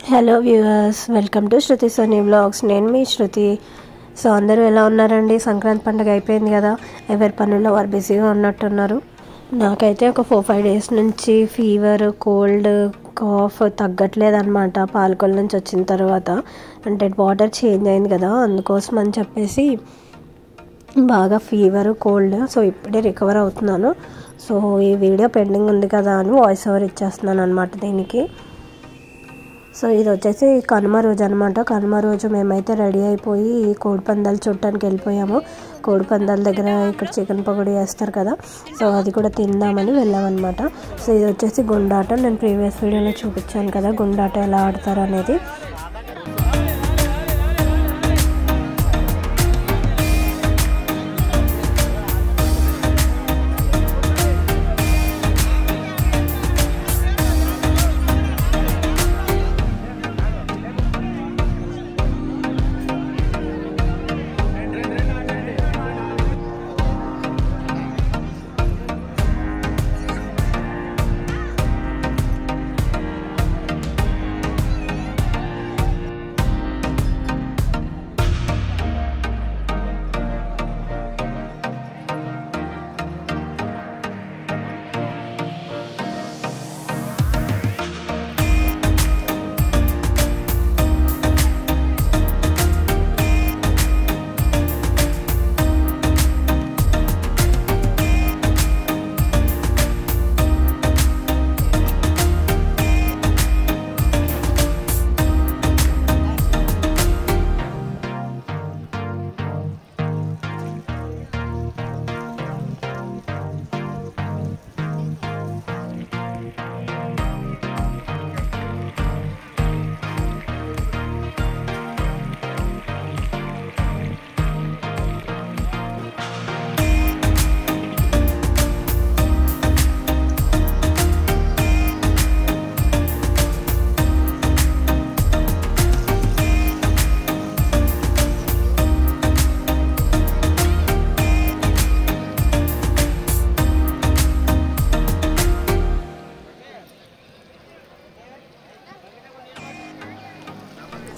Hello viewers, welcome to Shruti Soni vlogs. నేను మీ శృతి. So అందరూ ఎలా ఉన్నారండి? సంక్రాంతి పండుగ అయిపోయింది కదా, ఎవరి పనుల్లో వారు బిజీగా ఉన్నట్టున్నారు. నాకైతే ఒక 4-5 డేస్ నుంచి ఫీవర్, కోల్డ్, కాఫ్ తగ్గట్లేదు అనమాట. పాలకొల నుంచి వచ్చిన తర్వాత అంటే వాటర్ చేంజ్ అయింది కదా, అందుకోసం అని చెప్పేసి బాగా ఫీవర్, కోల్డ్. సో ఇప్పుడే రికవర్ అవుతున్నాను. సో ఈ వీడియో పెండింగ్ ఉంది కదా అని వాయిస్ ఓవర్ ఇచ్చేస్తున్నాను అనమాట దీనికి. సో ఇది వచ్చేసి కనుమ రోజు అనమాట. కనుమ రోజు మేమైతే రెడీ అయిపోయి కోడిపందాలు చూడటానికి వెళ్ళిపోయాము. కోడిపందాల దగ్గర ఇక్కడ చికెన్ పకోడీ వేస్తారు కదా, సో అది కూడా తిందామని వెళ్ళామన్నమాట. సో ఇది వచ్చేసి గుండాట. నేను ప్రీవియస్ వీడియోలో చూపించాను కదా గుండాట ఎలా ఆడతారు అనేది.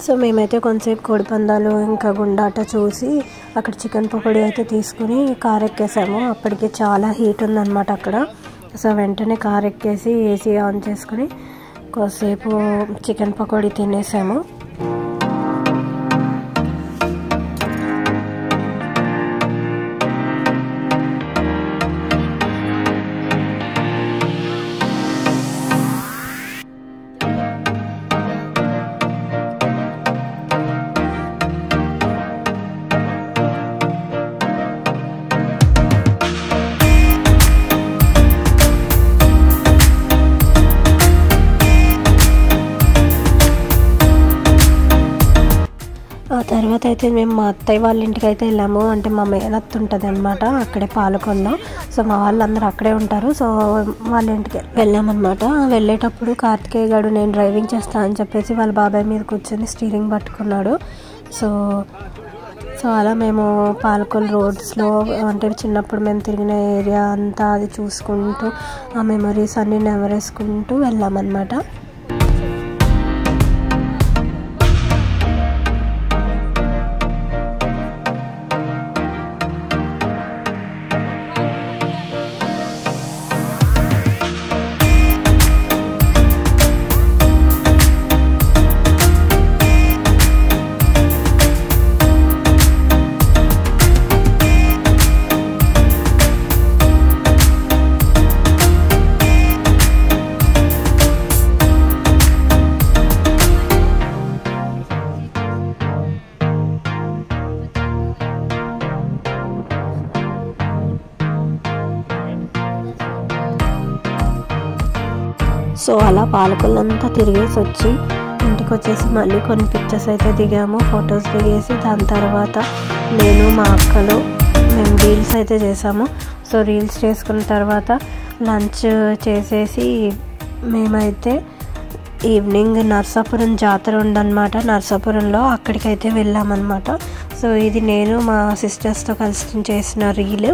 సో మేమైతే కొంతసేపు కోడిపందాలు ఇంకా గుండాట చూసి అక్కడ చికెన్ పకోడీ అయితే తీసుకుని కార్ ఎక్కేసాము. అప్పటికి చాలా హీట్ ఉందన్నమాట అక్కడ. సో వెంటనే కార్ ఎక్కేసి ఏసీ ఆన్ చేసుకుని కొద్దిసేపు చికెన్ పకోడీ తినేసాము. ఆ తర్వాత అయితే మేము మా అత్తయ్య వాళ్ళ ఇంటికి అయితే వెళ్ళాము. అంటే మా మేనత్త ఉంటుంది అనమాట అక్కడే పాలకొల్లో. సో మా వాళ్ళందరూ అక్కడే ఉంటారు. సో వాళ్ళ ఇంటికి వెళ్ళామన్నమాట. వెళ్ళేటప్పుడు కార్తికేయ గారు నేను డ్రైవింగ్ చేస్తా అని చెప్పేసి వాళ్ళ బాబాయ్ మీద కూర్చొని స్టీరింగ్ పట్టుకున్నాడు. సో అలా మేము పాలకొల్ రోడ్స్లో అంటే చిన్నప్పుడు మేము తిరిగిన ఏరియా అంతా అది చూసుకుంటూ ఆ మెమరీస్ అన్నీ నెమరేసుకుంటూ వెళ్ళామన్నమాట. సో అలా పాలకొల్లంతా తిరిగేసి వచ్చి ఇంటికి వచ్చేసి మళ్ళీ కొన్ని పిక్చర్స్ అయితే దిగాము, ఫొటోస్ దిగేసి దాని తర్వాత నేను మా అక్కలు మేము రీల్స్ అయితే చేసాము. సో రీల్స్ చేసుకున్న తర్వాత లంచ్ చేసేసి మేమైతే ఈవినింగ్ నర్సాపురం జాతర ఉందన్నమాట. నర్సాపురంలో అక్కడికైతే వెళ్ళామన్నమాట. సో ఇది నేను మా సిస్టర్స్తో కలిసి చేసిన రీల్.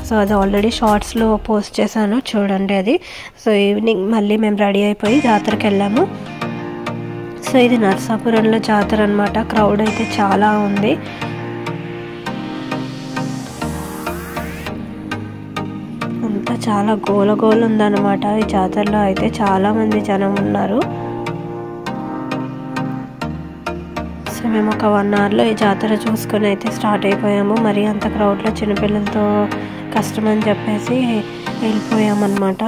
సో అది ఆల్రెడీ షార్ట్స్లో పోస్ట్ చేశాను, చూడండి అది. సో ఈవినింగ్ మళ్ళీ మేము రెడీ అయిపోయి జాతరకి వెళ్ళాము. సో ఇది నర్సాపురంలో జాతర అన్నమాట. క్రౌడ్ అయితే చాలా ఉంది. అంతా చాలా గోల ఉందన్నమాట. ఈ జాతరలో అయితే చాలా మంది జనం ఉన్నారు. సో మేము ఒక 1 అవర్లో ఈ జాతర చూసుకొని అయితే స్టార్ట్ అయిపోయాము. మరి అంత క్రౌడ్లో చిన్నపిల్లలతో కష్టం అని చెప్పేసి వెళ్ళిపోయామన్నమాట.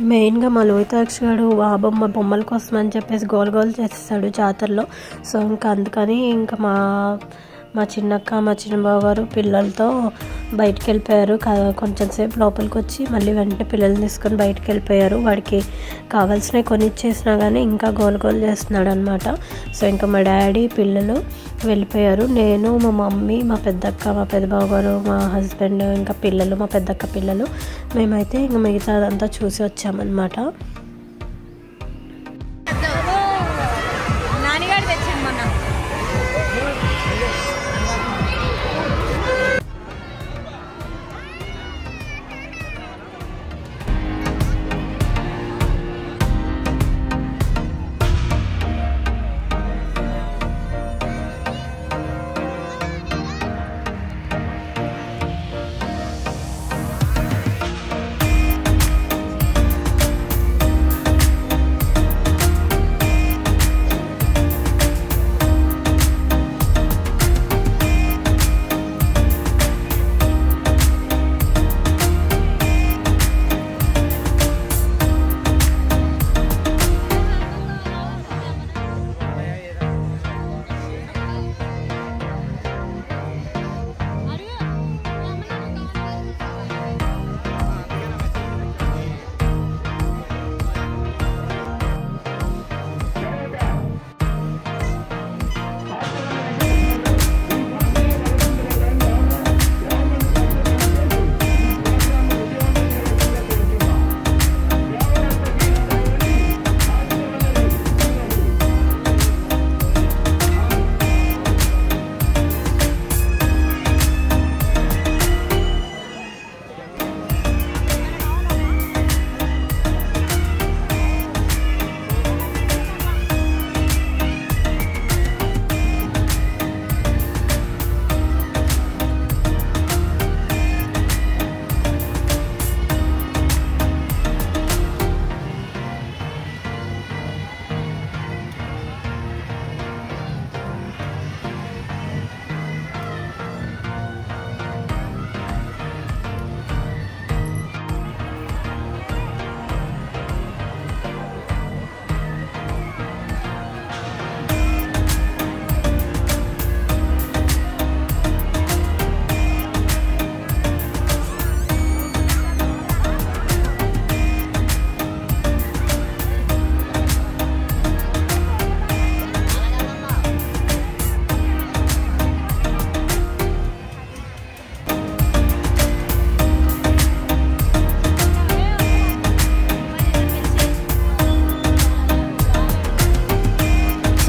మెయిన్గా మా లోహితాక్ష గారు ఆ బొమ్మల కోసం అని చెప్పేసి గోల్ చేస్తాడు జాతరలో. సో ఇంకా అందుకని ఇంకా మా చిన్నక్క మా చిన్నబావ గారు పిల్లలతో బయటికి వెళ్ళిపోయారు. కొంచెం సేపు లోపలికి వచ్చి మళ్ళీ వెంటనే పిల్లల్ని తీసుకొని బయటికి వెళ్ళిపోయారు. వాడికి కావాల్సినవి కొనిచ్చేసినా కానీ ఇంకా గోల్ చేస్తున్నాడు అనమాట. సో ఇంకా మా డాడీ పిల్లలు వెళ్ళిపోయారు. నేను మా మమ్మీ మా పెద్దక్క మా పెద్దబావ గారు మా హస్బెండ్ ఇంకా పిల్లలు మా పెద్దక్క పిల్లలు మేమైతే ఇంకా మిగతా అదంతా చూసి వచ్చామన్నమాట.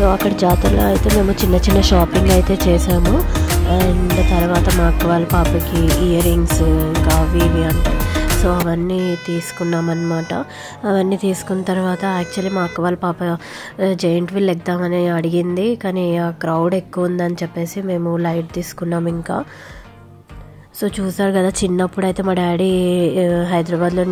సో అక్కడ జాతరలో అయితే మేము చిన్న షాపింగ్ అయితే చేసాము. అండ్ తర్వాత మా అక్క వాళ్ళ పాపకి ఇయర్ రింగ్స్ ఇంకా అవి అంటే సో అవన్నీ తీసుకున్నామన్నమాట. అవన్నీ తీసుకున్న తర్వాత యాక్చువల్లీ మా అక్క వాళ్ళ పాప జైంట్ వీల్ ఎక్కుదామని అడిగింది, కానీ ఆ క్రౌడ్ ఎక్కువ ఉందని చెప్పేసి మేము లైట్ తీసుకున్నాం. ఇంకా సో చూసారు కదా, చిన్నప్పుడు అయితే మా డాడీ హైదరాబాద్లో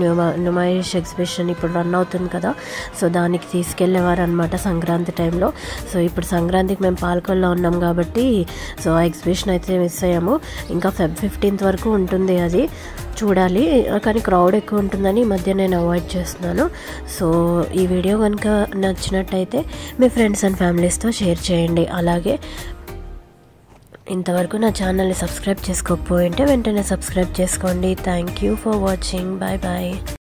న్యూమాయిష్ ఎగ్జిబిషన్ ఇప్పుడు రన్ అవుతుంది కదా, సో దానికి తీసుకెళ్ళేవారు అనమాట సంక్రాంతి టైంలో. సో ఇప్పుడు సంక్రాంతికి మేము పాలకొల్లో ఉన్నాం కాబట్టి సో ఆ ఎగ్జిబిషన్ అయితే మిస్ అయ్యాము. ఇంకా Feb 15th వరకు ఉంటుంది, అది చూడాలి. కానీ క్రౌడ్ ఎక్కువ ఉంటుందని ఈ మధ్య నేను అవాయిడ్ చేస్తున్నాను. సో ఈ వీడియో కనుక నచ్చినట్టయితే మీ ఫ్రెండ్స్ అండ్ ఫ్యామిలీస్తో షేర్ చేయండి. అలాగే ఇంతవరకు నా ఛానల్ని సబ్స్క్రైబ్ చేసుకోకపోయింటే వెంటనే సబ్స్క్రైబ్ చేసుకోండి. Thank you for watching. Bye bye.